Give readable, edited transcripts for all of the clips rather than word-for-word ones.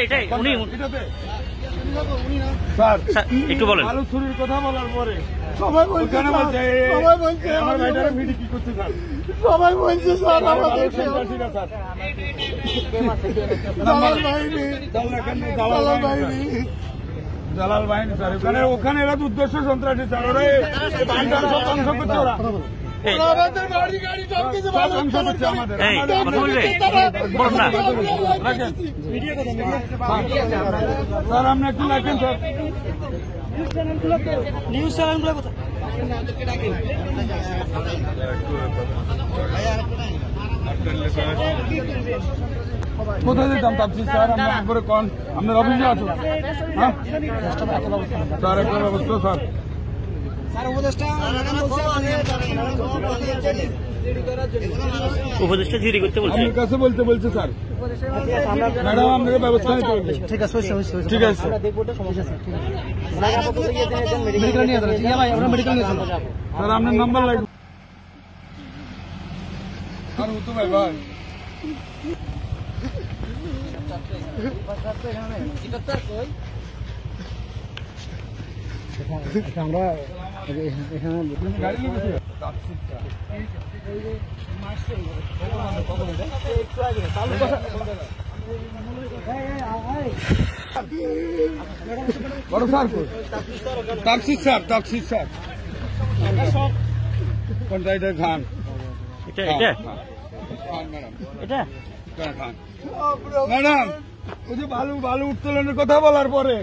এটাই উনি স্যার একটু বলেন। আলু চুরির কথা বলার পরে সবাই বলছে আমার ভাইটারে মিডি কি করছে স্যার? সবাই বলছে স্যার আমাদের দালাল বাহিনী স্যার ওখানে এরা উদ্দেশ্য সন্ত্রাসী স্যার ওরা ধ্বংস করছে ওরা স্যার আপনি একটু রাখেন স্যার নিউজ চ্যানেলগুলো কোথায়? কোথায় যেতাম তাপসি স্যার আমরা একবারে কন আপনার অফিসে আছো হ্যাঁ স্যার একটা ব্যবস্থা স্যার উপদেষ্টা জিডি করতে বলছে। আপনার কাছে বলছে স্যার ম্যাডাম আপনাকে ব্যবস্থা নিতে বলছে। ঠিক আছে ঠিক আছে মেডিকেল নিয়ে যাচ্ছি মেডিকেল নিয়ে যাবো স্যার আপনার নাম্বার লাগবে আর হতো ভাই ভাই আমরা এখানে গাড়ি লেগেছে বড় স্যার তাপসি স্যার কোনটা এটা খান এটা ম্যাডাম ওই যে বালু উত্তোলনের কথা বলার পরে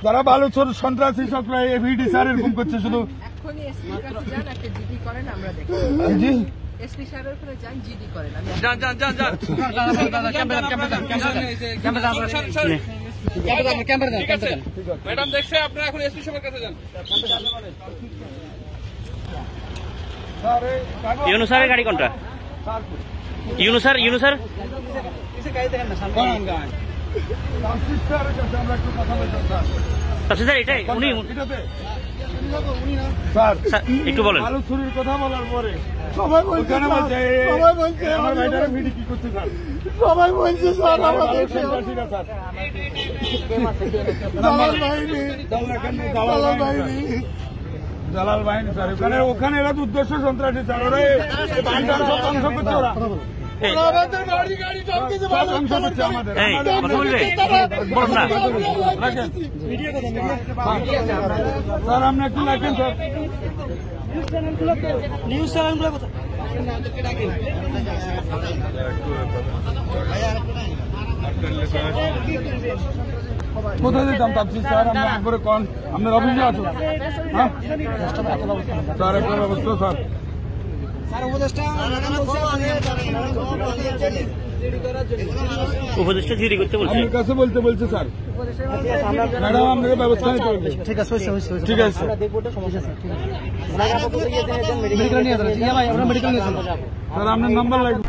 যারা বালু সন্ত্রাসী সকল এভিডি স্যার এরকম করছে শুধু জি এসপি সাহেবের উপরে যান জিডি করেন ম্যাডাম দেখছে আপনারা এখন এসপি সাহেবের কাছে যান। ইউনুসারের গাড়ি কোনটা? ইউনুসার স্যার এটাই উনি স্যার একটু বলেন। আলু চুরির কথা বলার পরে সবাই বলছে আমার ভাইটারে মিডি কি করছে স্যার? সবাই বলছে স্যার আমাদের সন্ত্রাসীরা স্যার দালাল বাহিনী স্যার ওখানে এরা উদ্দেশ্য সন্ত্রাসী স্যার ওরা ধ্বংস করছে ওরা ধ্বংস করছে আমাদের স্যার আপনি একটু রাখেন স্যার নিউজ চ্যানেলগুলো কোথায়? কোথায় যেতাম তাপসি স্যার আমরা একবারে কন আপনার অফিসে আছো হ্যাঁ স্যার একটা ব্যবস্থা স্যার উপদেষ্টা জিডি করতে বলছে। আপনার কাছে বলছে স্যার ম্যাডাম আপনাকে ব্যবস্থা নিতে বলছে। ঠিক আছে ঠিক আছে মেডিকেল নিয়ে যাচ্ছি মেডিকেল নিয়ে যাবো স্যার আপনার নাম্বার লাগবে